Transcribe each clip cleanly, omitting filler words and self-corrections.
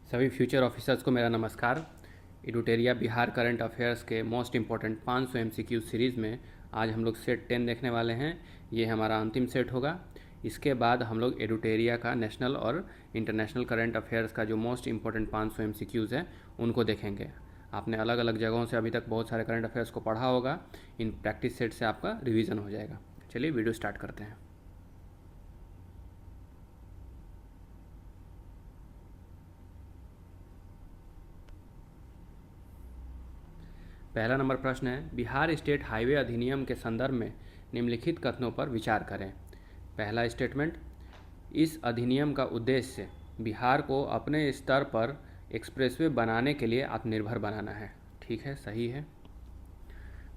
सभी future officers को मेरा नमस्कार। एडुटेरिया बिहार करंट अफेयर्स के मोस्ट इम्पॉर्टेंट 500 MCQ सीरीज़ में आज हम लोग सेट 10 देखने वाले हैं। ये हमारा अंतिम सेट होगा। इसके बाद हम लोग एडुटेरिया का नेशनल और इंटरनेशनल करंट अफेयर्स का जो मोस्ट इम्पॉर्टेंट 500 MCQs हैं उनको देखेंगे। आपने अलग अलग जगहों से अभी तक बहुत सारे करंट अफेयर्स को पढ़ा होगा। इन प्रैक्टिस सेट से आपका रिवीजन हो जाएगा। चलिए वीडियो स्टार्ट करते हैं। पहला नंबर प्रश्न है, बिहार स्टेट हाईवे अधिनियम के संदर्भ में निम्नलिखित कथनों पर विचार करें। पहला स्टेटमेंट, इस अधिनियम का उद्देश्य बिहार को अपने स्तर पर एक्सप्रेसवे बनाने के लिए आत्मनिर्भर बनाना है। ठीक है, सही है।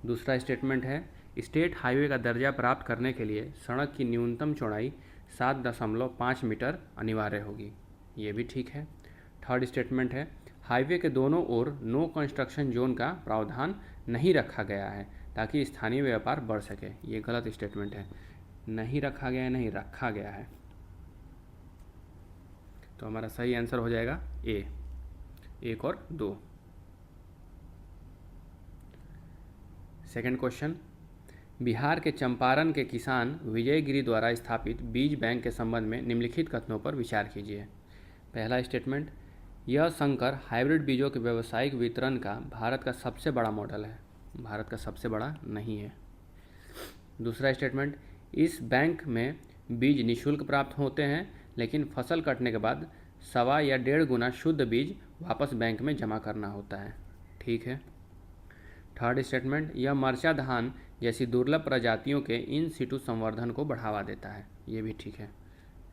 दूसरा स्टेटमेंट है, स्टेट हाईवे का दर्जा प्राप्त करने के लिए सड़क की न्यूनतम चौड़ाई 7.5 मीटर अनिवार्य होगी। ये भी ठीक है। थर्ड स्टेटमेंट है, हाईवे के दोनों ओर नो कंस्ट्रक्शन जोन का प्रावधान नहीं रखा गया है ताकि स्थानीय व्यापार बढ़ सके। ये गलत स्टेटमेंट है। नहीं रखा गया है, नहीं रखा गया है। तो हमारा सही आंसर हो जाएगा ए, 1 और 2। सेकंड क्वेश्चन, बिहार के चंपारण के किसान विजयगिरी द्वारा स्थापित बीज बैंक के संबंध में निम्नलिखित कथनों पर विचार कीजिए। पहला स्टेटमेंट, यह संकर हाइब्रिड बीजों के व्यावसायिक वितरण का भारत का सबसे बड़ा मॉडल है। भारत का सबसे बड़ा नहीं है। दूसरा स्टेटमेंट, इस बैंक में बीज निःशुल्क प्राप्त होते हैं, लेकिन फसल कटने के बाद 1.25 या 1.5 गुना शुद्ध बीज वापस बैंक में जमा करना होता है। ठीक है। थर्ड स्टेटमेंट, यह मरचा धान जैसी दुर्लभ प्रजातियों के इन सिटू संवर्धन को बढ़ावा देता है। ये भी ठीक है।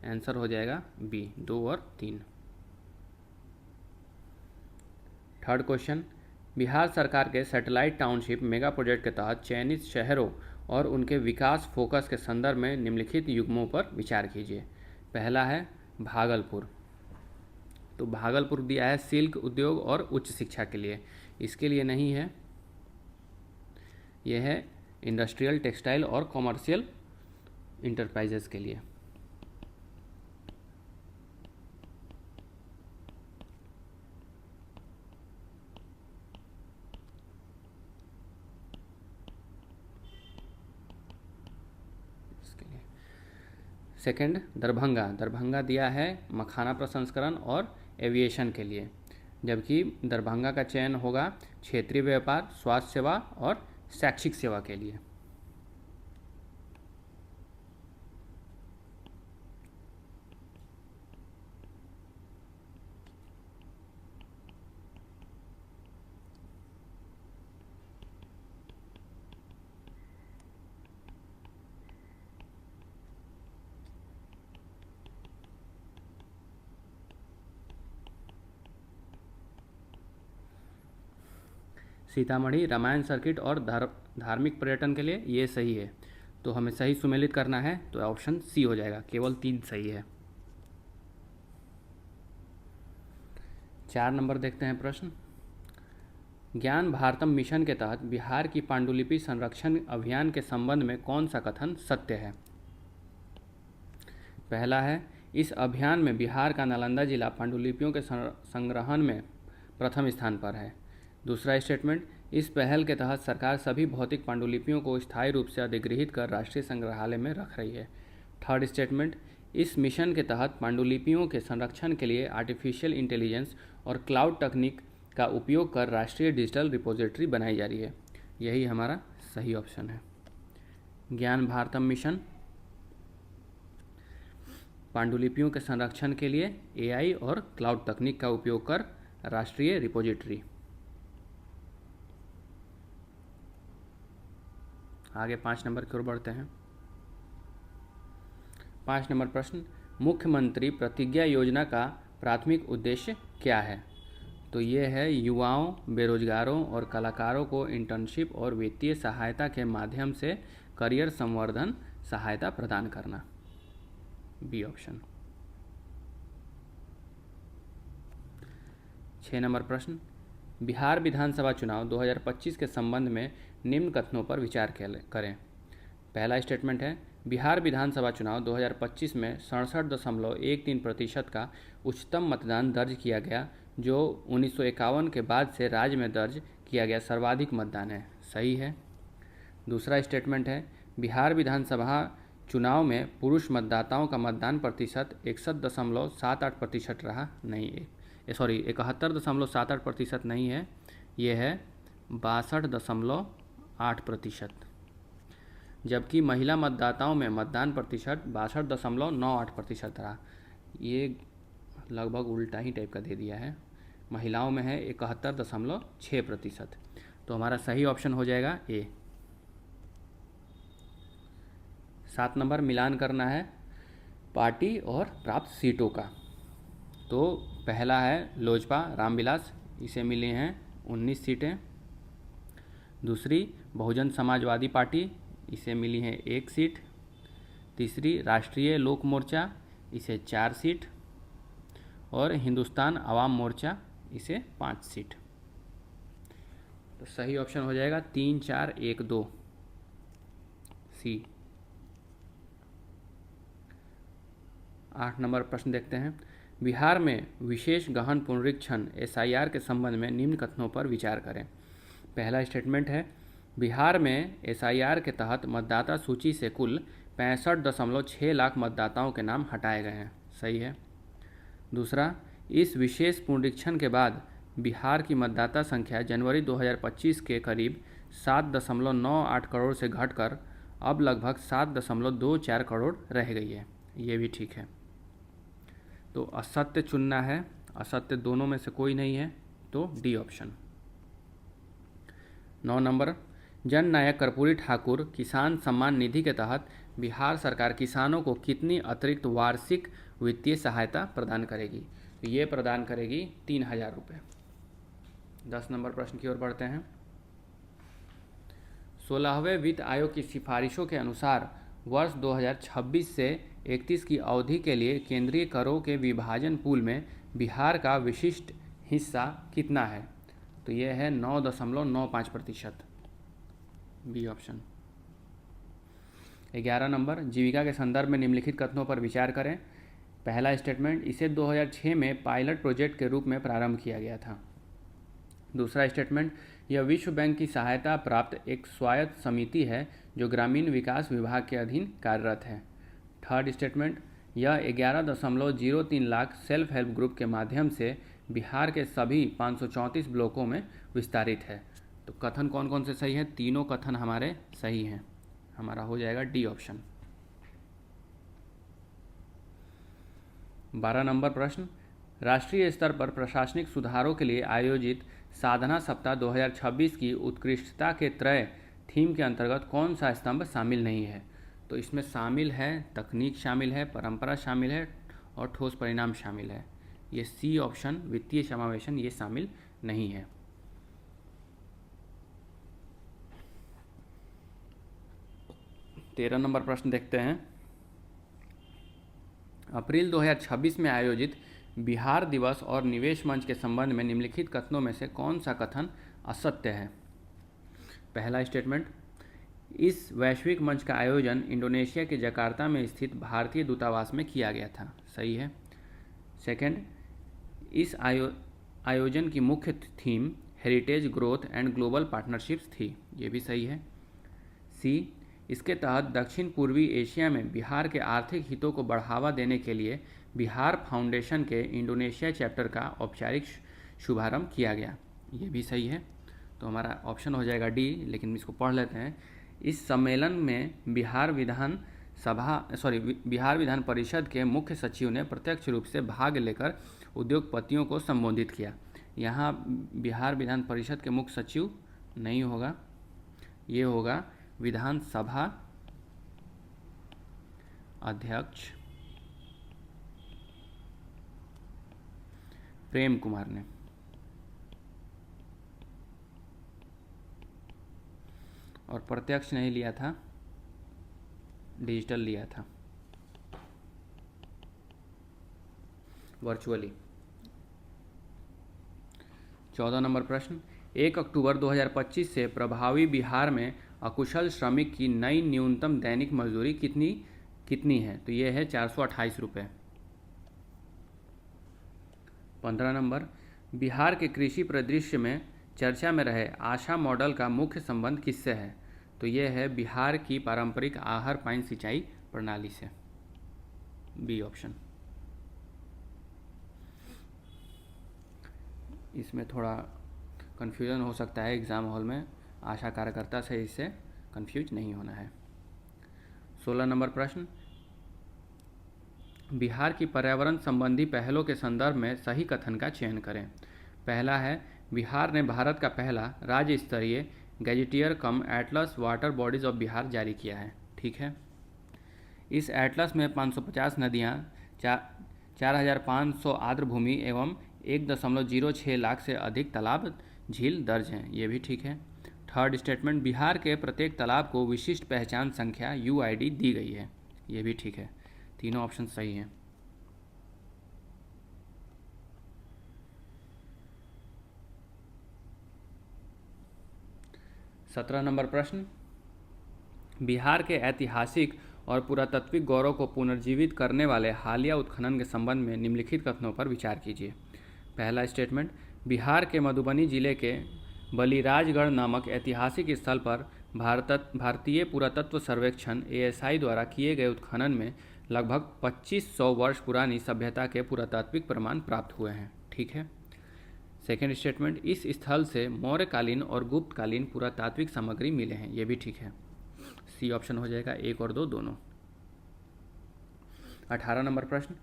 आंसर हो जाएगा बी, 2 और 3। थर्ड क्वेश्चन, बिहार सरकार के सैटेलाइट टाउनशिप मेगा प्रोजेक्ट के तहत चयनित शहरों और उनके विकास फोकस के संदर्भ में निम्नलिखित युग्मों पर विचार कीजिए। पहला है भागलपुर। तो भागलपुर दिया है सिल्क उद्योग और उच्च शिक्षा के लिए। इसके लिए नहीं है। यह है इंडस्ट्रियल, टेक्सटाइल और कॉमर्शियल इंटरप्राइजेस के लिए। सेकंड, दरभंगा। दरभंगा दिया है मखाना प्रसंस्करण और एविएशन के लिए, जबकि दरभंगा का चयन होगा क्षेत्रीय व्यापार, स्वास्थ्य सेवा और शैक्षिक सेवा के लिए। सीतामढ़ी रामायण सर्किट और धार्मिक पर्यटन के लिए ये सही है। तो हमें सही सुमेलित करना है, तो ऑप्शन सी हो जाएगा। केवल 3 सही है। 4 नंबर देखते हैं प्रश्न, ज्ञान भारतम मिशन के तहत बिहार की पांडुलिपि संरक्षण अभियान के संबंध में कौन सा कथन सत्य है। पहला है, इस अभियान में बिहार का नालंदा जिला पांडुलिपियों के संग्रहण में प्रथम स्थान पर है। दूसरा स्टेटमेंट, इस पहल के तहत सरकार सभी भौतिक पांडुलिपियों को स्थायी रूप से अधिग्रहित कर राष्ट्रीय संग्रहालय में रख रही है। थर्ड स्टेटमेंट, इस मिशन के तहत पांडुलिपियों के संरक्षण के लिए आर्टिफिशियल इंटेलिजेंस और क्लाउड तकनीक का उपयोग कर राष्ट्रीय डिजिटल रिपोजिटरी बनाई जा रही है। यही हमारा सही ऑप्शन है। ज्ञान भारतम मिशन पांडुलिपियों के संरक्षण के लिए AI और क्लाउड तकनीक का उपयोग कर राष्ट्रीय रिपोजिटरी। आगे 5 नंबर की ओर बढ़ते हैं। 5 नंबर प्रश्न, मुख्यमंत्री प्रतिज्ञा योजना का प्राथमिक उद्देश्य क्या है। तो ये है युवाओं, बेरोजगारों और कलाकारों को इंटर्नशिप और वित्तीय सहायता के माध्यम से करियर संवर्धन सहायता प्रदान करना। B option. 6 नंबर प्रश्न, बिहार विधानसभा चुनाव 2025 के संबंध में निम्न कथनों पर विचार करें। पहला स्टेटमेंट है, बिहार विधानसभा चुनाव 2025 में 67.13% का उच्चतम मतदान दर्ज किया गया, जो 1951 के बाद से राज्य में दर्ज किया गया सर्वाधिक मतदान है। सही है। दूसरा स्टेटमेंट है, बिहार विधानसभा चुनाव में पुरुष मतदाताओं का मतदान प्रतिशत 61.78% रहा। नहीं, 71.78% नहीं है, ये है 62.8%। जबकि महिला मतदाताओं में मतदान प्रतिशत 62.98% रहा। ये लगभग उल्टा ही टाइप का दे दिया है। महिलाओं में है 71.6%। तो हमारा सही ऑप्शन हो जाएगा ए। 7 नंबर, मिलान करना है पार्टी और प्राप्त सीटों का। तो पहला है लोजपा रामविलास, इसे मिली हैं 19 सीटें। दूसरी बहुजन समाजवादी पार्टी, इसे मिली है 1 सीट। तीसरी राष्ट्रीय लोक मोर्चा, इसे 4 सीट। और हिंदुस्तान आवाम मोर्चा, इसे 5 सीट। तो सही ऑप्शन हो जाएगा 3, 4, 1, 2 सी। 8 नंबर प्रश्न देखते हैं, बिहार में विशेष गहन पुनरीक्षण SIR के संबंध में निम्न कथनों पर विचार करें। पहला स्टेटमेंट है, बिहार में SIR के तहत मतदाता सूची से कुल 65.6 लाख मतदाताओं के नाम हटाए गए हैं। सही है। दूसरा, इस विशेष पुनरीक्षण के बाद बिहार की मतदाता संख्या जनवरी 2025 के करीब 7.98 करोड़ से घटकर अब लगभग 7.24 करोड़ रह गई है। ये भी ठीक है। तो असत्य चुनना है, असत्य दोनों में से कोई नहीं है, तो D option. 9 number, Jan Nayak Karpoori Thakur किसान सम्मान निधि के तहत बिहार सरकार किसानों को कितनी अतिरिक्त वार्षिक वित्तीय सहायता प्रदान करेगी। तो ये प्रदान करेगी 3,000 रुपये। 10 नंबर प्रश्न की ओर बढ़ते हैं। 16वें वित्त आयोग की सिफारिशों के अनुसार वर्ष 2026 से 31 की अवधि के लिए केंद्रीय करों के विभाजन पूल में बिहार का विशिष्ट हिस्सा कितना है। तो यह है 9.95%। B option. 11 नंबर, जीविका के संदर्भ में निम्नलिखित कथनों पर विचार करें। पहला स्टेटमेंट, इसे 2006 में पायलट प्रोजेक्ट के रूप में प्रारंभ किया गया था। दूसरा स्टेटमेंट, यह विश्व बैंक की सहायता प्राप्त एक स्वायत्त समिति है जो ग्रामीण विकास विभाग के अधीन कार्यरत है। थर्ड स्टेटमेंट, यह 11.03 लाख सेल्फ हेल्प ग्रुप के माध्यम से बिहार के सभी 534 ब्लॉकों में विस्तारित है। तो कथन कौन कौन से सही हैं? तीनों कथन हमारे सही हैं। हमारा हो जाएगा डी ऑप्शन। 12 नंबर प्रश्न, राष्ट्रीय स्तर पर प्रशासनिक सुधारों के लिए आयोजित साधना सप्ताह 2026 की उत्कृष्टता के त्रय थीम के अंतर्गत कौन सा स्तंभ शामिल नहीं है। तो इसमें शामिल है तकनीक शामिल है, परंपरा शामिल है और ठोस परिणाम शामिल है। ये सी ऑप्शन, वित्तीय समावेशन, ये शामिल नहीं है। तेरह नंबर प्रश्न देखते हैं। अप्रैल 2026 में आयोजित बिहार दिवस और निवेश मंच के संबंध में निम्नलिखित कथनों में से कौन सा कथन असत्य है। पहला स्टेटमेंट, इस वैश्विक मंच का आयोजन इंडोनेशिया के जकार्ता में स्थित भारतीय दूतावास में किया गया था। सही है। सेकंड, इस आयोजन की मुख्य theme heritage, growth and global partnerships थी। ये भी सही है। सी, इसके तहत दक्षिण पूर्वी एशिया में बिहार के आर्थिक हितों को बढ़ावा देने के लिए बिहार फाउंडेशन के इंडोनेशिया चैप्टर का औपचारिक शुभारंभ किया गया। ये भी सही है। तो हमारा ऑप्शन हो जाएगा डी, लेकिन इसको पढ़ लेते हैं। इस सम्मेलन में बिहार विधान परिषद के मुख्य सचिव ने प्रत्यक्ष रूप से भाग लेकर उद्योगपतियों को संबोधित किया। यहाँ बिहार विधान परिषद के मुख्य सचिव नहीं होगा, ये होगा विधानसभा अध्यक्ष प्रेम कुमार ने। और प्रत्यक्ष नहीं लिया था, डिजिटल लिया था, वर्चुअली। 14 नंबर प्रश्न, 1 अक्टूबर 2025 से प्रभावी बिहार में अकुशल श्रमिक की नई न्यूनतम दैनिक मजदूरी कितनी है। तो ये है 428 रुपये। 15 नंबर, बिहार के कृषि परिदृश्य में चर्चा में रहे आशा मॉडल का मुख्य संबंध किससे है? तो ये है बिहार की पारंपरिक आहर पानी सिंचाई प्रणाली से। B option. इसमें थोड़ा कन्फ्यूजन हो सकता है एग्ज़ाम हॉल में, आशा कार्यकर्ता से इससे कन्फ्यूज नहीं होना है। 16 नंबर प्रश्न, बिहार की पर्यावरण संबंधी पहलों के संदर्भ में सही कथन का चयन करें। पहला है, बिहार ने भारत का पहला राज्य स्तरीय gazetteer come Atlas water bodies of Bihar जारी किया है। ठीक है। इस एटलस में 550 नदियाँ, 4,500 आर्द्र भूमि एवं 1.06 लाख से अधिक तालाब झील दर्ज हैं। ये भी ठीक है। थर्ड स्टेटमेंट, बिहार के प्रत्येक तालाब को विशिष्ट पहचान संख्या UID दी गई है। ये भी ठीक है। तीनों ऑप्शन सही हैं। सत्रह नंबर प्रश्न, बिहार के ऐतिहासिक और पुरातात्विक गौरव को पुनर्जीवित करने वाले हालिया उत्खनन के संबंध में निम्नलिखित कथनों पर विचार कीजिए। पहला स्टेटमेंट, बिहार के मधुबनी जिले के बलिराजगढ़ नामक ऐतिहासिक स्थल पर भारतीय पुरातत्व सर्वेक्षण ASI द्वारा किए गए उत्खनन में लगभग 2500 वर्ष पुरानी सभ्यता के पुरातात्विक प्रमाण प्राप्त हुए हैं। ठीक है। सेकेंड स्टेटमेंट, इस स्थल से मौर्यकालीन और गुप्तकालीन पुरातात्विक सामग्री मिले हैं। ये भी ठीक है। सी ऑप्शन हो जाएगा, 1 और 2 दोनों। 18 नंबर प्रश्न,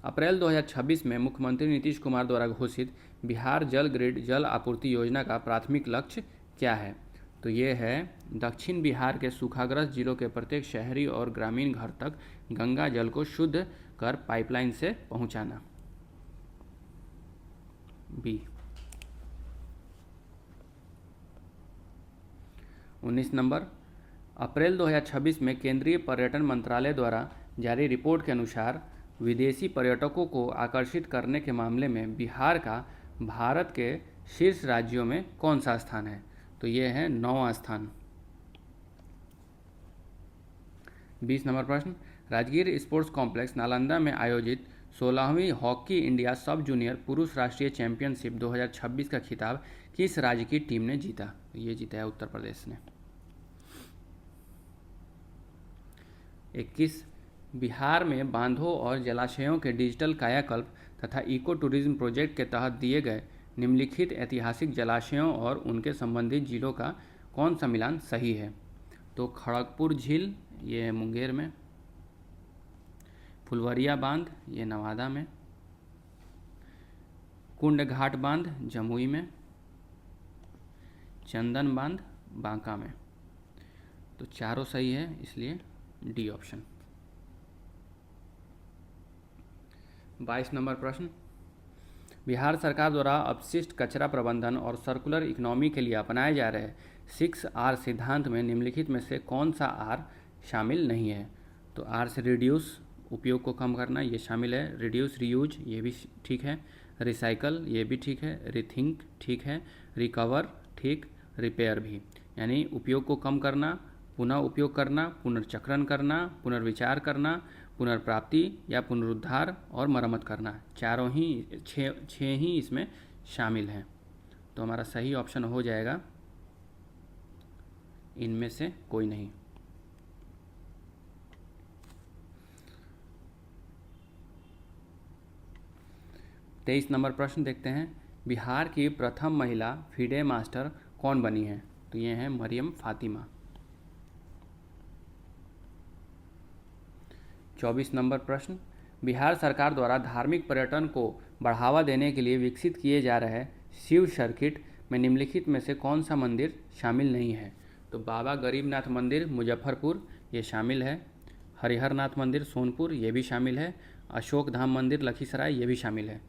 अप्रैल 2026 में मुख्यमंत्री नीतीश कुमार द्वारा घोषित बिहार जल ग्रिड जल आपूर्ति योजना का प्राथमिक लक्ष्य क्या है? तो ये है दक्षिण बिहार के सूखाग्रस्त जिलों के प्रत्येक शहरी और ग्रामीण घर तक गंगा जल को शुद्ध कर पाइपलाइन से पहुंचाना। बी। 19 नंबर, अप्रैल 2026 में केंद्रीय पर्यटन मंत्रालय द्वारा जारी रिपोर्ट के अनुसार विदेशी पर्यटकों को आकर्षित करने के मामले में बिहार का भारत के शीर्ष राज्यों में कौन सा स्थान है? तो ये है 9वां स्थान। 20 नंबर प्रश्न, राजगीर स्पोर्ट्स कॉम्प्लेक्स नालंदा में आयोजित 16वीं हॉकी इंडिया सब जूनियर पुरुष राष्ट्रीय चैंपियनशिप 2026 का खिताब किस राज्य की टीम ने जीता? ये जीता है उत्तर प्रदेश ने। 21, बिहार में बांधों और जलाशयों के डिजिटल कायाकल्प तथा इको टूरिज्म प्रोजेक्ट के तहत दिए गए निम्नलिखित ऐतिहासिक जलाशयों और उनके संबंधित जिलों का कौन सा मिलान सही है? तो खड़गपुर झील, ये है मुंगेर में, फुलवरिया बांध, ये नवादा में, कुंड घाट बांध जमुई में, चंदन बांध बांका में। तो चारों सही है, इसलिए डी ऑप्शन। 22 नंबर प्रश्न, बिहार सरकार द्वारा अपशिष्ट कचरा प्रबंधन और सर्कुलर इकोनॉमी के लिए अपनाए जा रहे 6R सिद्धांत में निम्नलिखित में से कौन सा R शामिल नहीं है? तो R से रिड्यूस, उपयोग को कम करना, ये शामिल है। रिड्यूस, रीयूज, ये भी ठीक है। रिसाइकल, ये भी ठीक है। रिथिंक, ठीक है। रिकवर, ठीक। रिपेयर भी, यानी उपयोग को कम करना, पुनः उपयोग करना, पुनर्चक्रण करना, पुनर्विचार करना, पुनर्प्राप्ति या पुनरुद्धार और मरम्मत करना। चारों ही छः ही इसमें शामिल हैं। तो हमारा सही ऑप्शन हो जाएगा इनमें से कोई नहीं। तेईस नंबर प्रश्न देखते हैं, बिहार की प्रथम महिला फीडे मास्टर कौन बनी है? तो ये हैं मरियम फातिमा। 24 नंबर प्रश्न, बिहार सरकार द्वारा धार्मिक पर्यटन को बढ़ावा देने के लिए विकसित किए जा रहे शिव सर्किट में निम्नलिखित में से कौन सा मंदिर शामिल नहीं है? तो बाबा गरीबनाथ मंदिर मुजफ्फरपुर, ये शामिल है। हरिहरनाथ मंदिर सोनपुर, ये भी शामिल है। अशोक धाम मंदिर लखीसराय, ये भी शामिल है।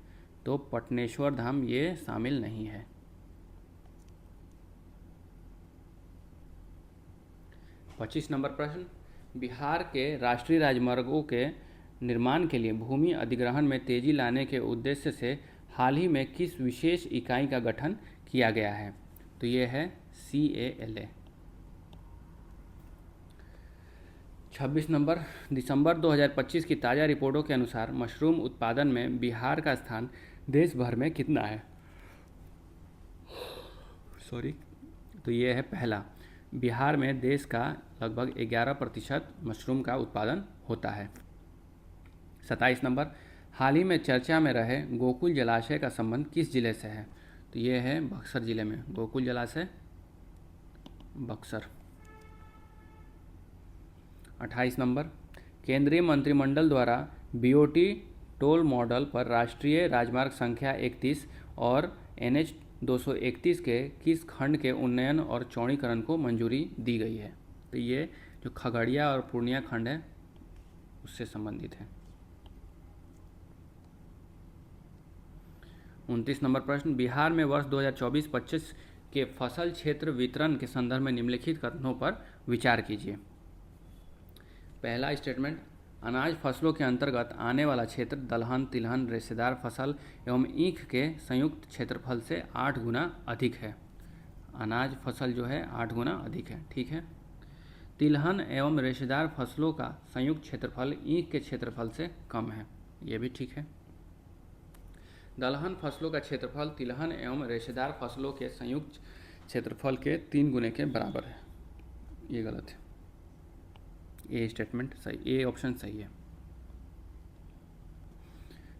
तो पटनेश्वर धाम ये शामिल नहीं है। 25 नंबर प्रश्न, बिहार के राष्ट्रीय राजमार्गों के निर्माण के लिए भूमि अधिग्रहण में तेजी लाने के उद्देश्य से हाल ही में किस विशेष इकाई का गठन किया गया है? तो ये है CALA। 26 नंबर, दिसंबर 2025 की ताज़ा रिपोर्टों के अनुसार मशरूम उत्पादन में बिहार का स्थान देश भर में कितना है? तो ये है पहला, बिहार में देश का लगभग 11% मशरूम का उत्पादन होता है। 27 नंबर, हाल ही में चर्चा में रहे गोकुल जलाशय का संबंध किस जिले से है? तो ये है बक्सर जिले में गोकुल जलाशय, बक्सर। 28 नंबर, केंद्रीय मंत्रिमंडल द्वारा बीओटी टोल मॉडल पर राष्ट्रीय राजमार्ग संख्या 31 और NH 231 के किस खंड के उन्नयन और चौड़ीकरण को मंजूरी दी गई है? तो ये जो खगड़िया और पूर्णिया खंड है उससे संबंधित है। 29 नंबर प्रश्न, बिहार में वर्ष 2024-25 के फसल क्षेत्र वितरण के संदर्भ में निम्नलिखित कथनों पर विचार कीजिए। पहला स्टेटमेंट, अनाज फसलों के अंतर्गत आने वाला क्षेत्र दलहन, तिलहन, रेशेदार फसल एवं ईख के संयुक्त क्षेत्रफल से 8 गुना अधिक है। अनाज फसल जो है 8 गुना अधिक है, ठीक है। तिलहन एवं रेशेदार फसलों का संयुक्त क्षेत्रफल ईख के क्षेत्रफल से कम है, ये भी ठीक है। दलहन फसलों का क्षेत्रफल तिलहन एवं रेशेदार फसलों के संयुक्त क्षेत्रफल के 3 गुने के बराबर है, ये गलत है। ए स्टेटमेंट सही, ए ऑप्शन सही है।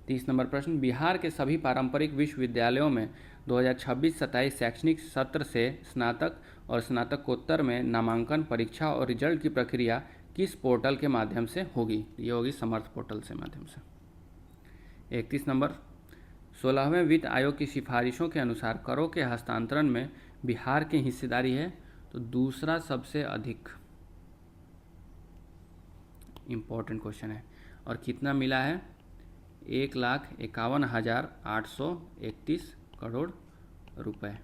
30 नंबर प्रश्न, बिहार के सभी पारंपरिक विश्वविद्यालयों में 2026-27 शैक्षणिक सत्र से स्नातक और स्नातकोत्तर में नामांकन परीक्षा और रिजल्ट की प्रक्रिया किस पोर्टल के माध्यम से होगी? ये होगी समर्थ पोर्टल से माध्यम से। 31 नंबर, 16वें वित्त आयोग की सिफारिशों के अनुसार करों के हस्तांतरण में बिहार की हिस्सेदारी है? तो दूसरा सबसे अधिक इम्पोर्टेंट क्वेश्चन है। और कितना मिला है? 1,51,831 करोड़ रुपए।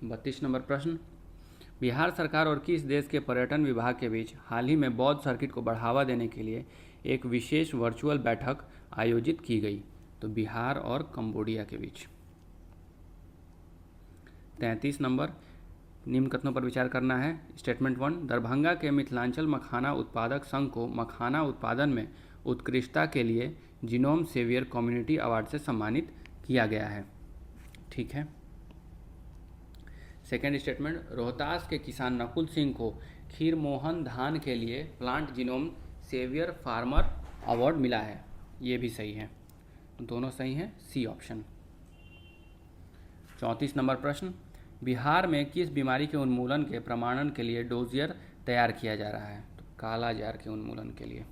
बत्तीस नंबर प्रश्न, बिहार सरकार और किस देश के पर्यटन विभाग के बीच हाल ही में बौद्ध सर्किट को बढ़ावा देने के लिए एक विशेष वर्चुअल बैठक आयोजित की गई? तो बिहार और कंबोडिया के बीच। 33 नंबर, निम्न कथनों पर विचार करना है। स्टेटमेंट 1, दरभंगा के मिथिलांचल मखाना उत्पादक संघ को मखाना उत्पादन में उत्कृष्टता के लिए जीनोम सेवियर कम्युनिटी अवार्ड से सम्मानित किया गया है, ठीक है। सेकेंड स्टेटमेंट, रोहतास के किसान नकुल सिंह को खीर मोहन धान के लिए plant genome saviour farmer award मिला है, ये भी सही है, दोनों सही हैं, सी ऑप्शन। 34 नंबर प्रश्न, बिहार में किस बीमारी के उन्मूलन के प्रमाणन के लिए डोजियर तैयार किया जा रहा है? तो काला जार के उन्मूलन के लिए।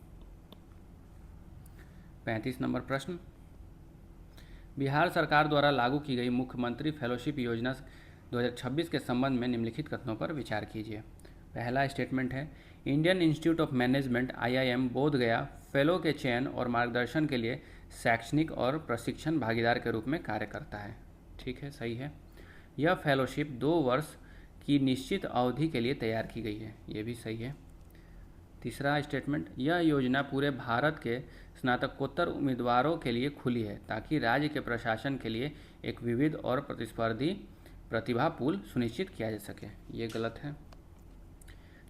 35 नंबर प्रश्न, बिहार सरकार द्वारा लागू की गई मुख्यमंत्री फेलोशिप योजना 2026 के संबंध में निम्नलिखित कथनों पर विचार कीजिए। पहला स्टेटमेंट है, Indian institute of management IIM Bodhgaya fellow के चयन और मार्गदर्शन के लिए शैक्षणिक और प्रशिक्षण भागीदार के रूप में कार्य करता है, ठीक है, सही है। यह फेलोशिप 2 वर्ष की निश्चित अवधि के लिए तैयार की गई है, ये भी सही है। तीसरा स्टेटमेंट, यह योजना पूरे भारत के स्नातकोत्तर उम्मीदवारों के लिए खुली है ताकि राज्य के प्रशासन के लिए एक विविध और प्रतिस्पर्धी प्रतिभा पूल सुनिश्चित किया जा सके, ये गलत है।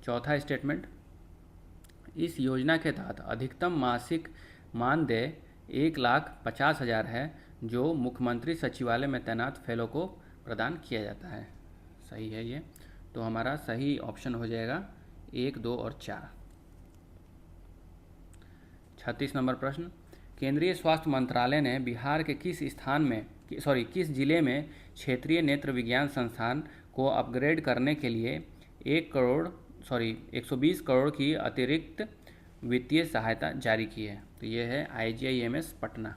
चौथा स्टेटमेंट, इस योजना के तहत अधिकतम मासिक मानदेय 1,50,000 है जो मुख्यमंत्री सचिवालय में तैनात फेलो को प्रदान किया जाता है, सही है ये। तो हमारा सही ऑप्शन हो जाएगा 1, 2 और 4। 36 नंबर प्रश्न, केंद्रीय स्वास्थ्य मंत्रालय ने बिहार के किस जिले में क्षेत्रीय नेत्र विज्ञान संस्थान को अपग्रेड करने के लिए 120 करोड़ की अतिरिक्त वित्तीय सहायता जारी की है? तो ये है IGIMS पटना।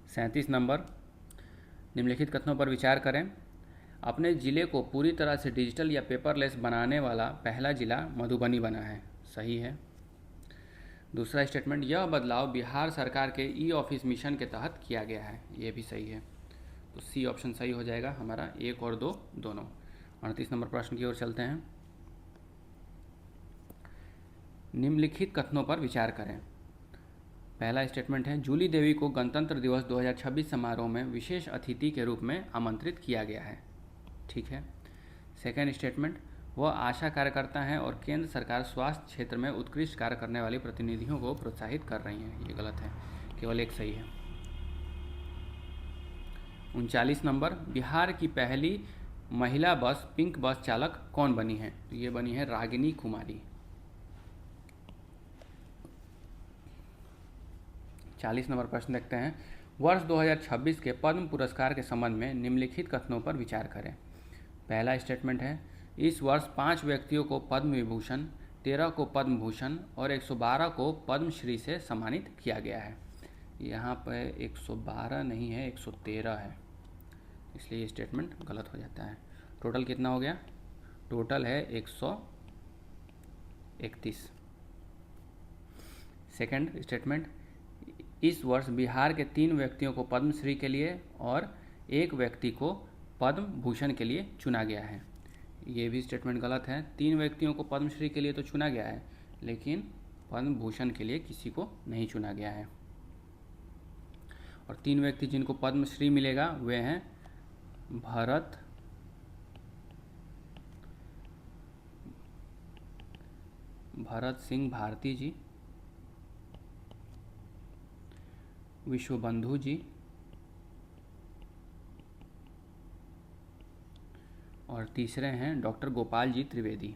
37 नंबर, निम्नलिखित कथनों पर विचार करें। अपने ज़िले को पूरी तरह से डिजिटल या पेपरलेस बनाने वाला पहला ज़िला मधुबनी बना है, सही है। दूसरा स्टेटमेंट, यह बदलाव बिहार सरकार के ई-ऑफिस मिशन के तहत किया गया है, ये भी सही है। तो सी ऑप्शन सही हो जाएगा हमारा, 1 और 2 दोनों। 38 नंबर प्रश्न की ओर चलते हैं। निम्नलिखित कथनों पर विचार करें। पहला स्टेटमेंट है, जूली देवी को गणतंत्र दिवस 2026 समारोह में विशेष अतिथि के रूप में आमंत्रित किया गया है, ठीक है। सेकेंड स्टेटमेंट, वह आशा कार्यकर्ता हैं और केंद्र सरकार स्वास्थ्य क्षेत्र में उत्कृष्ट कार्य करने वाली प्रतिनिधियों को प्रोत्साहित कर रही हैं। ये गलत है, केवल एक सही है। 39 नंबर, बिहार की पहली महिला बस पिंक बस चालक कौन बनी है? तो ये बनी है रागिनी कुमारी। 40 नंबर प्रश्न देखते हैं। वर्ष 2026 के पद्म पुरस्कार के संबंध में निम्नलिखित कथनों पर विचार करें। पहला स्टेटमेंट है, इस वर्ष 5 व्यक्तियों को पद्म विभूषण, 13 को पद्म भूषण और 112 को पद्मश्री से सम्मानित किया गया है। यहाँ पर 112 नहीं है, 113 है, इसलिए ये स्टेटमेंट गलत हो जाता है। टोटल कितना हो गया? टोटल है 131। सेकंड स्टेटमेंट, इस वर्ष बिहार के 3 व्यक्तियों को पद्मश्री के लिए और 1 व्यक्ति को पद्म भूषण के लिए चुना गया है। ये भी स्टेटमेंट गलत है। 3 व्यक्तियों को पद्मश्री के लिए तो चुना गया है, लेकिन पद्म भूषण के लिए किसी को नहीं चुना गया है। और 3 व्यक्ति जिनको पद्मश्री मिलेगा वे हैं भरत सिंह भारती जी, विश्वबंधु जी और तीसरे हैं doctor Gopal ji Trivedi.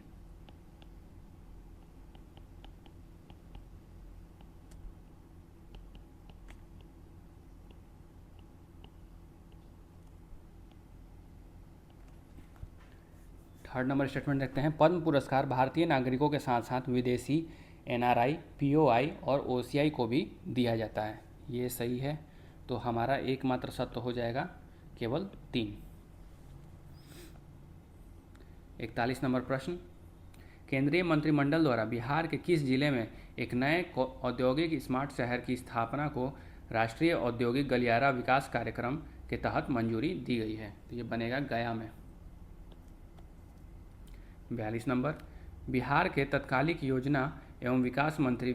Third number statement देखते हैं। पद्म पुरस्कार भारतीय नागरिकों के साथ साथ विदेशी एनआरआई, पीओआई और ओसीआई को भी दिया जाता है। ये सही है, तो हमारा एकमात्र सत्य हो जाएगा केवल 3। 41 नंबर प्रश्न, केंद्रीय मंत्रिमंडल द्वारा बिहार के किस जिले में एक नए औद्योगिक स्मार्ट शहर की स्थापना को राष्ट्रीय औद्योगिक गलियारा विकास कार्यक्रम के तहत मंजूरी दी गई है? तो ये बनेगा गया में। 42 नंबर, बिहार के तत्कालिक योजना एवं विकास मंत्री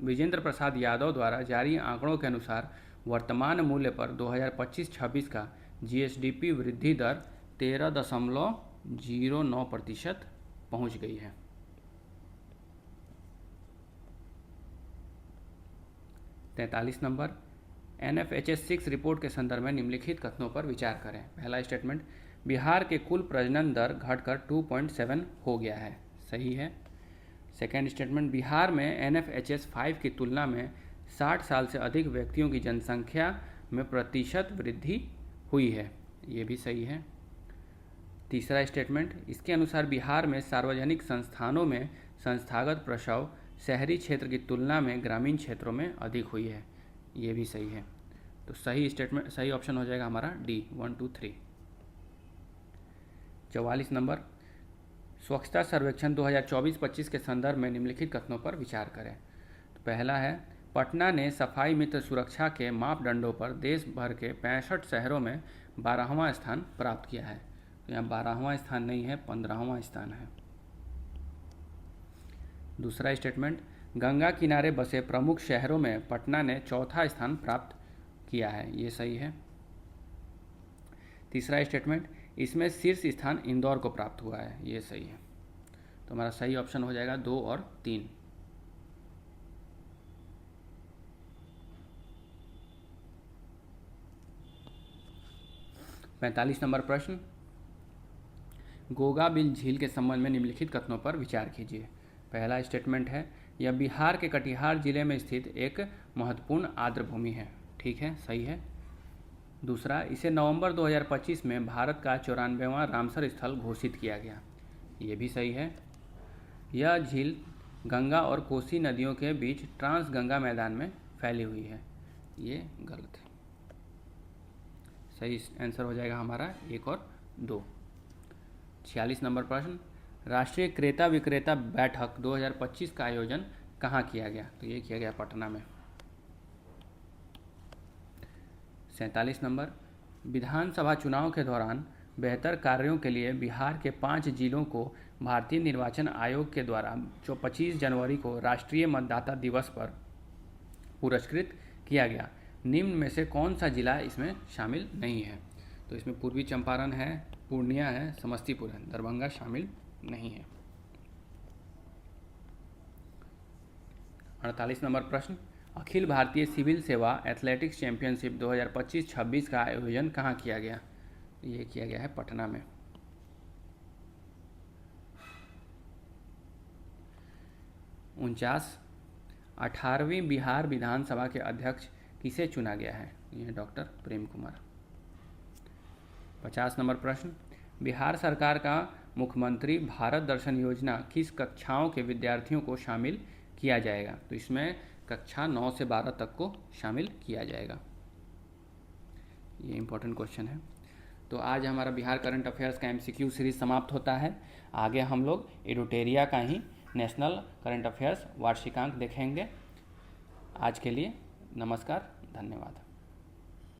विजेंद्र प्रसाद यादव द्वारा जारी आंकड़ों के अनुसार वर्तमान मूल्य पर 2025-26 का जीएसडीपी वृद्धि दर 13.09% पहुंच गई है। 43 नंबर, NFHS 6 रिपोर्ट के संदर्भ में निम्नलिखित कथनों पर विचार करें। पहला स्टेटमेंट, बिहार के कुल प्रजनन दर घटकर 2.7 हो गया है। सही है। सेकेंड स्टेटमेंट, बिहार में NFHS 5 की तुलना में 60 साल से अधिक व्यक्तियों की जनसंख्या में प्रतिशत वृद्धि हुई है। ये भी सही है। तीसरा स्टेटमेंट, इसके अनुसार बिहार में सार्वजनिक संस्थानों में संस्थागत प्रसव शहरी क्षेत्र की तुलना में ग्रामीण क्षेत्रों में अधिक हुई है। ये भी सही है। तो सही ऑप्शन हो जाएगा हमारा D 1, 2, 3। 44 नंबर, स्वच्छता सर्वेक्षण 2024-25 के संदर्भ में निम्नलिखित कथनों पर विचार करें। तो पहला है, पटना ने सफाई मित्र सुरक्षा के मापदंडों पर देश भर के 65 शहरों में 12वां स्थान प्राप्त किया है। तो यहाँ 12वां स्थान नहीं है, 15वां स्थान है। दूसरा स्टेटमेंट, गंगा किनारे बसे प्रमुख शहरों में पटना ने 4था स्थान प्राप्त किया है। ये सही है। तीसरा स्टेटमेंट, इसमें शीर्ष स्थान इंदौर को प्राप्त हुआ है। ये सही है। तो हमारा सही ऑप्शन हो जाएगा 2 और 3। पैंतालीस नंबर प्रश्न, गोगाबिल झील के संबंध में निम्नलिखित कथनों पर विचार कीजिए। पहला स्टेटमेंट है, यह बिहार के कटिहार जिले में स्थित एक महत्वपूर्ण आर्द्रभूमि है। ठीक है, सही है। दूसरा, इसे नवंबर 2025 में भारत का 94वां रामसर स्थल घोषित किया गया। ये भी सही है। यह झील गंगा और कोसी नदियों के बीच ट्रांस गंगा मैदान में फैली हुई है। ये गलत है। सही आंसर हो जाएगा हमारा 1 और 2। 46 नंबर प्रश्न, राष्ट्रीय क्रेता विक्रेता बैठक 2025 का आयोजन कहाँ किया गया? तो ये किया गया पटना में। 47 नंबर, विधानसभा चुनाव के दौरान बेहतर कार्यों के लिए बिहार के 5 जिलों को भारतीय निर्वाचन आयोग के द्वारा जो 25 जनवरी को राष्ट्रीय मतदाता दिवस पर पुरस्कृत किया गया। निम्न में से कौन सा जिला इसमें शामिल नहीं है? तो इसमें पूर्वी चंपारण है, पूर्णिया है, समस्तीपुर है, दरभंगा शामिल नहीं है। 48 नंबर प्रश्न, अखिल भारतीय सिविल सेवा एथलेटिक्स चैंपियनशिप 2025-26 का आयोजन कहाँ किया गया? ये किया गया है पटना में। 49, 18वीं बिहार विधानसभा के अध्यक्ष किसे चुना गया है? ये डॉक्टर प्रेम कुमार। 50 नंबर प्रश्न, बिहार सरकार का मुख्यमंत्री भारत दर्शन योजना किस कक्षाओं के विद्यार्थियों को शामिल किया जाएगा? तो इसमें कक्षा 9 से 12 तक को शामिल किया जाएगा। ये इंपॉर्टेंट क्वेश्चन है। तो आज हमारा बिहार करंट अफेयर्स का MCQ सीरीज समाप्त होता है। आगे हम लोग एडुटेरिया का ही नेशनल करंट अफेयर्स वार्षिकांक देखेंगे। आज के लिए नमस्कार, धन्यवाद।